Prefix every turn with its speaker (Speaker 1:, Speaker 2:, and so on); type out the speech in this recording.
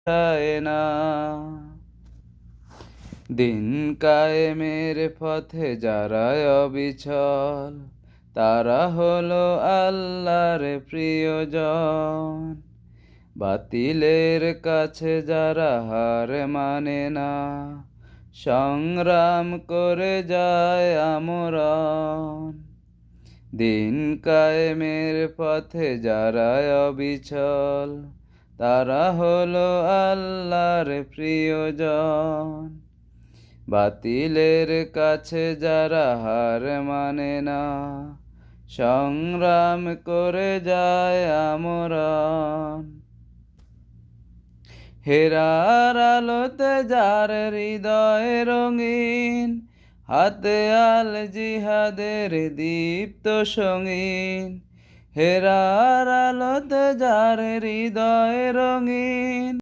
Speaker 1: যায় না। দিন কায়েমের পথে যারা অবিচল, তারা হলো আল্লাহর প্রিয়জন। বাতিলের কাছে যারা হার মানে না, সংগ্রাম করে যায় আমরণ। দিন কায়েমের পথে যারা অবিচল, তারা হলো আল্লাহর প্রিয়জন। বাতিলের কাছে যারা হার মানে না, সংগ্রাম করে যায় আমরণ। হেরার আলোতে যার হৃদয় রঙিন, হাতে আল জিহাদের দীপ্ত সঙ্গীন। হেরার আলোতে যার হৃদয় রঙিন,